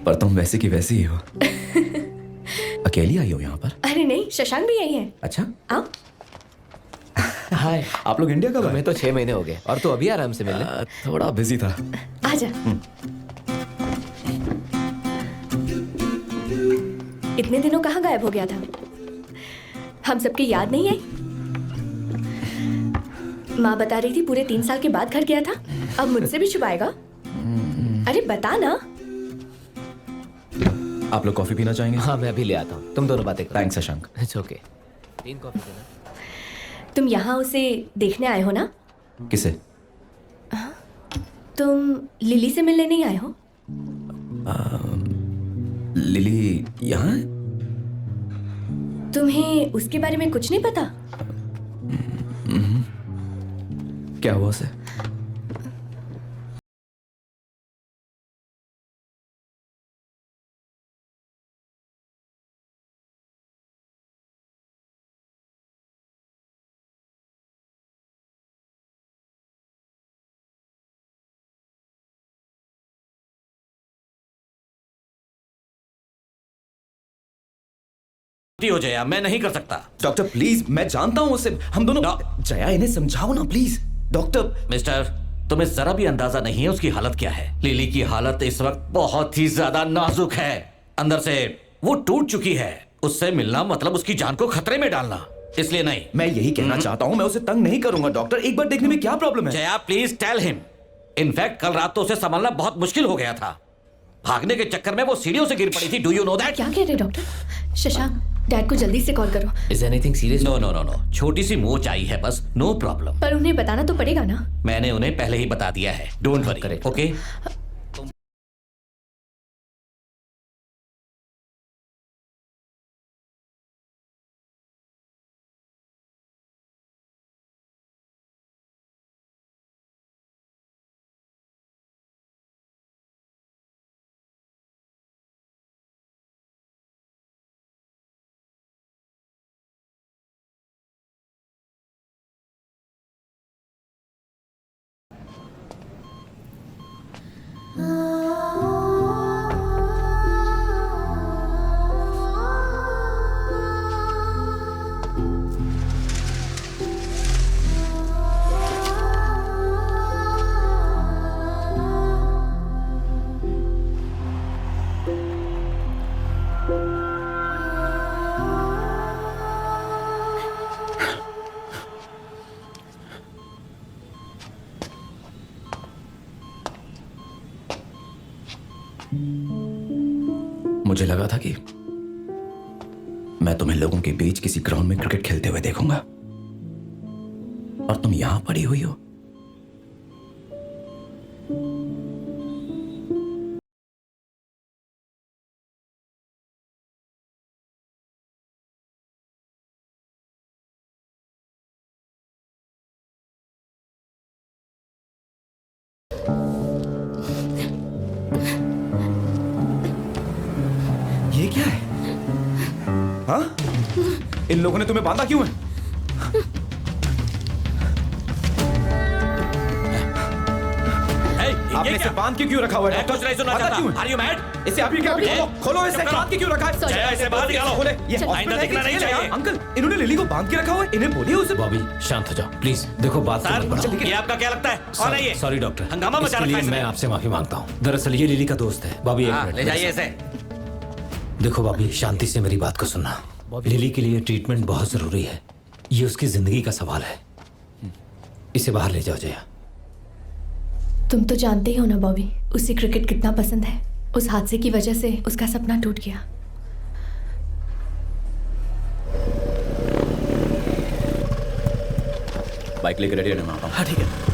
पर तुम वैसी की वैसी ही हो। अकेली आई हो यहाँ पर? अरे नहीं, शशांक भी यही है। अच्छा, आओ। हाय। आप लोग इंडिया कब आए? हमें तो 6 महीने हो गए और तो अभी आराम से मिलने। थोड़ा बिजी था। आजा। इतने दिनों कहाँ गायब हो गया था? हम सबकी याद नहीं आई? माँ बता रही थी पूरे 3 साल के बाद घर गया था। अब मुझसे भी छुपाएगा? अरे बता ना। आप लोग कॉफी पीना चाहेंगे? हाँ, मैं अभी ले आता हूँ, तुम दोनों बातें करो। Thanks Shashank. It's okay. 3 coffee देना। तुम यहाँ उसे देखने आए हो ना? किसे? तुम लिली से मिलने नहीं आए हो? लिली यहाँ है? तुम्हें उसके बारे में कुछ नहीं पता? क्या हुआ उसे? हो जया, मैं नहीं कर सकता। डॉक्टर प्लीज, मैं जानता हूँ उसे। हम दोनों। जया, इन्हें समझाओ ना प्लीज। डॉक्टर। मिस्टर, तुम्हें जरा भी अंदाजा नहीं है उसकी हालत क्या है। लिली की हालत इस वक्त बहुत ही ज्यादा नाजुक है। अंदर से वो टूट चुकी है। उससे मिलना मतलब उसकी जान को खतरे में डालना। इसलिए नहीं। मैं यही कहना चाहता हूँ, मैं उसे तंग नहीं करूंगा डॉक्टर। एक बार देखने में क्या प्रॉब्लम है? Jaya please tell him. In fact कल रात तो उसे संभालना बहुत मुश्किल हो गया था। भागने के चक्कर में वो सीढ़ियों से गिर पड़ी थी। Do you know that? क्या कह रहे डॉक्टर? शशांक, डैड को जल्दी से कॉल करो। Is anything serious? No no no no, छोटी सी मोच आई है बस, नो प्रॉब्लम। पर उन्हें बताना तो पड़ेगा ना? मैंने उन्हें पहले ही बता दिया है। Don't worry. करेक्ट। ओके। मुझे लगा था कि मैं तुम्हें लोगों के बीच किसी ग्राउंड में क्रिकेट खेलते हुए देखूंगा, और तुम यहां पड़ी हुई हो। ये क्या है? हाँ? इन लोगों ने तुम्हें बांधा क्यों है? आपने इसे बांध के क्यों रखा हुआ है? मैं कुछ नहीं सुनना बांधा क्यों चाहता। है? Are you mad? इसे आप ही क्या? खोलो इसे, बांध के क्यों रखा है? जया, इसे बाहर निकालो। खोले। ये चल, हॉस्पिटल आइंदा है कि दिखना नहीं जेल है? चाहिए। अंकल, इन्होंने लिली को बांध के रखा हुआ है। इन्हें बोलिए उसे। बॉबी शांत हो जाओ प्लीज। देखो बात सर, समझ पड़ो। ये आपका क्या लगता है? कौन है ये? सॉरी डॉक्टर, हंगामा मचा इसके रखा लिए है इसने। मैं आपसे माफी मांगता हूँ। दरअसल ये लिली का दोस्त है। बॉबी एक हाँ, मिनट ले जाइए इसे। देखो बॉबी, शांति से मेरी बात को सुनना। लिली के लिए ट्रीटमेंट बहुत जरूरी है। ये उसकी जिंदगी का सवाल है। इसे बाहर ले जाओ जया। तुम तो जानते ही हो ना बॉबी, उसे क्रिकेट कितना पसंद है। उस हादसे की वजह से उसका सपना टूट गया। बाइक लेकर रेडी रहना। हाँ ठीक है।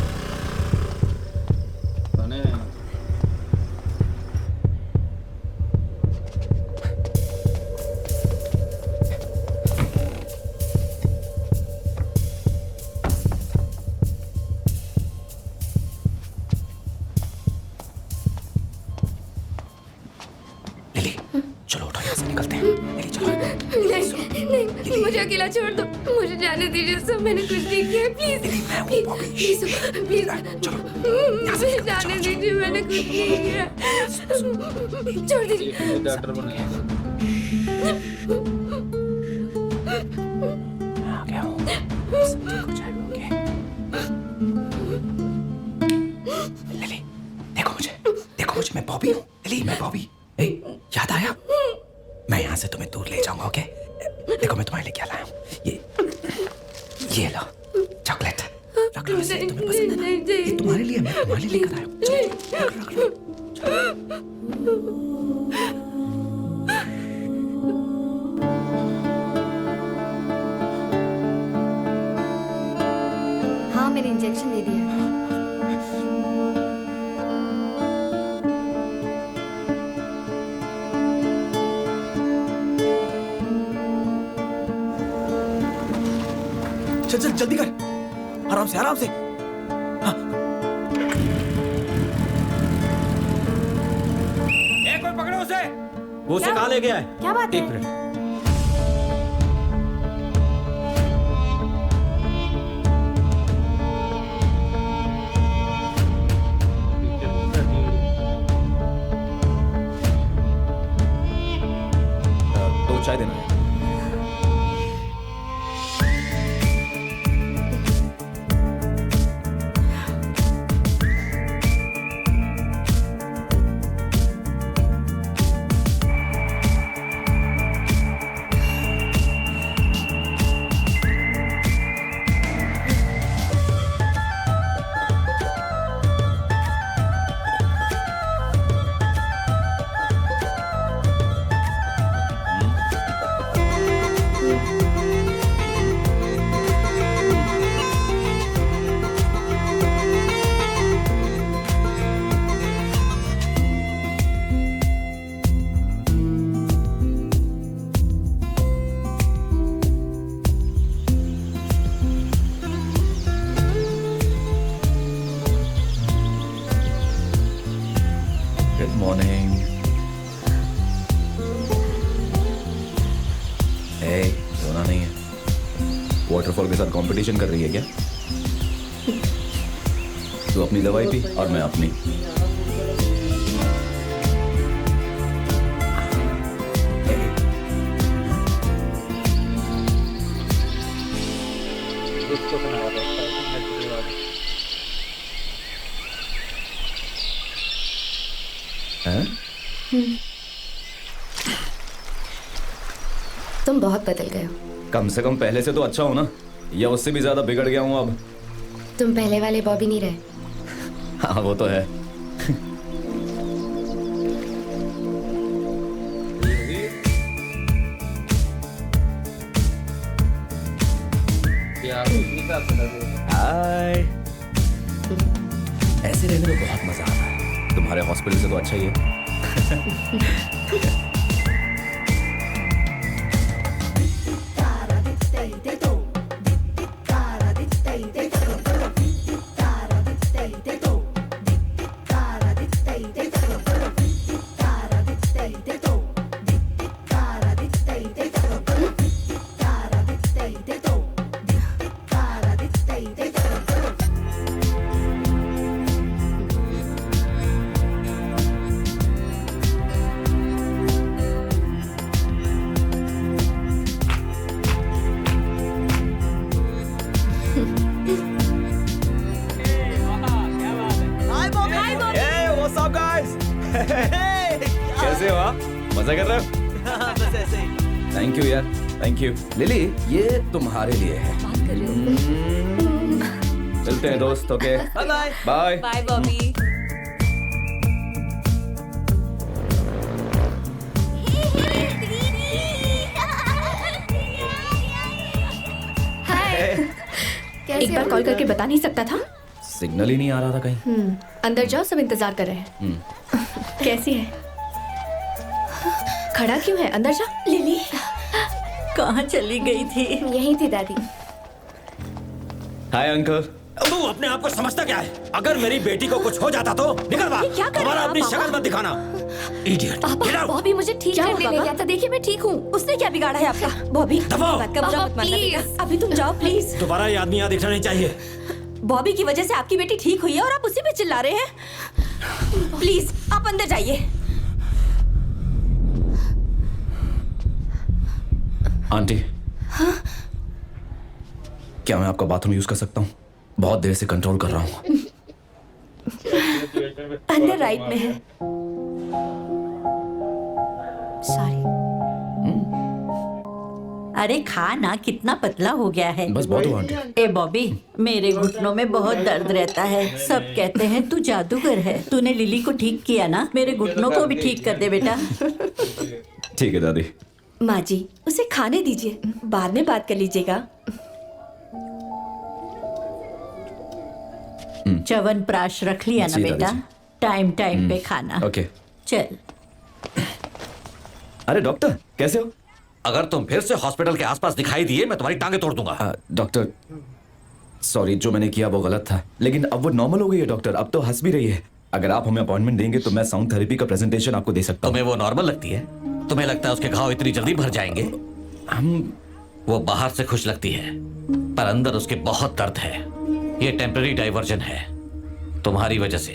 लिली, चलो उठो यहाँ से। निकलते हैं। लिली चलो। नहीं, मुझे अकेला छोड़ दो, मुझे जाने दीजिए सब, मैंने कुछ नहीं किया, प्लीज प्लीज प्लीज मुझे जाने दीजिए, मैंने कुछ नहीं किया, छोड़ दीजिए। डॉक्टर बनाया आ गया हूँ, सब ठीक हो जाएगा। ओके लिली, देखो मुझे, मैं बॉबी हूँ। लिली, मैं बॉबी। ए, याद आया? मैं यहाँ से तुम्हें दूर ले जाऊंगा। ओके देखो मैं तुम्हारे लिए क्या लाया हूँ। ये लो चॉकलेट, रख लो इसे, तुम्हें पसंद है ना? ये तुम्हारे लिए, मैं तुम्हारे लिए लेकर आया हूँ। रख लो। हाँ, मैंने इंजेक्शन दे दिया। चल जल्दी कर, आराम से आराम से। कोई पकड़ो उसे। वो उसे कहाँ ले गया है? क्या बात है? एक मिनट। दो चाय देना है। Good morning. रोना नहीं है। वाटरफॉल के साथ कंपटीशन कर रही है क्या? तू अपनी दवाई पी और मैं अपनी। उसको सुना रहा था हैं? तुम बहुत बदल गए हो। कम से कम पहले से तो अच्छा हो ना, या उससे भी ज्यादा बिगड़ गया हूं अब। तुम पहले वाले बॉबी नहीं रहे। हाँ वो तो है। हाय। ऐसे रहने में बहुत मजा आता है। तुम्हारे हॉस्पिटल से तो अच्छा ही है। कैसे हो आप? मजा कर रहे हो? बस ऐसे ही। थैंक यू यार, थैंक यू। लिली, ये तुम्हारे लिए है। चलते हैं दोस्त। Okay bye bye. Bye bye Bobby. एक बार कॉल करके बता नहीं सकता था? सिग्नल ही नहीं आ रहा था कहीं। अंदर जाओ, सब इंतजार कर रहे हैं। कैसी है? खड़ा क्यों है? अंदर जा। लिली कहाँ चली गई थी? यहीं थी दादी। Hi uncle. तू अपने आप को समझता क्या है? अगर मेरी बेटी को कुछ हो जाता तो निकल बाहर। क्या कर रहे दोबारा हैं अपनी आप, शक्ल पापा? मत दिखाना। इडियट। पापा बॉबी मुझे ठीक करने ले गया था। देखिए मैं ठीक हूँ। उसने क्या बिगाड़ा है आपका? बॉबी दबाओ। बात का बुरा मत मानना प्लीज। बेटा। अभी तुम जाओ प्लीज। दोबारा ये आदमी यहाँ दिखना नहीं चाहिए। बॉबी की वजह से आपकी बेटी ठीक हुई है और आप उसी पे चिल्ला रहे हैं। प्लीज आप अंदर जाइए। आंटी, क्या मैं आपका बाथरूम यूज कर सकता हूँ? बहुत देर से कंट्रोल कर रहा हूँ। अंदर राइट में है। सॉरी। अरे खा ना, कितना पतला हो गया है। बस बहुत हुआ आंटी। ए बॉबी, मेरे घुटनों में बहुत दर्द रहता है। सब कहते हैं तू जादूगर है। तूने लिली को ठीक किया ना, मेरे घुटनों को भी ठीक कर दे बेटा। ठीक है दादी। माँ जी, उसे खाने दीजिए, बाद में बात कर लीजिएगा। च्यवन प्राश रख लिया ना जी, बेटा? दादी टाइम टाइम पे खाना। ओके। चल। अरे डॉक्टर, कैसे हो? अगर तुम फिर से हॉस्पिटल के आसपास दिखाई दिए मैं तुम्हारी टांगे तोड़ दूंगा। डॉक्टर, सॉरी, जो मैंने किया वो गलत था, लेकिन अब वो नॉर्मल हो गई है डॉक्टर। अब तो हंस भी रही है। अगर आप हमें अपॉइंटमेंट देंगे तो मैं साउंड थेरेपी का प्रेजेंटेशन आपको दे सकता हूँ। तुम्हें वो नॉर्मल लगती है? तुम्हें लगता है उसके घाव इतनी जल्दी भर जाएंगे? वो बाहर से खुश लगती है पर अंदर उसके बहुत दर्द है। ये टेम्पररी डाइवर्जन है तुम्हारी वजह से।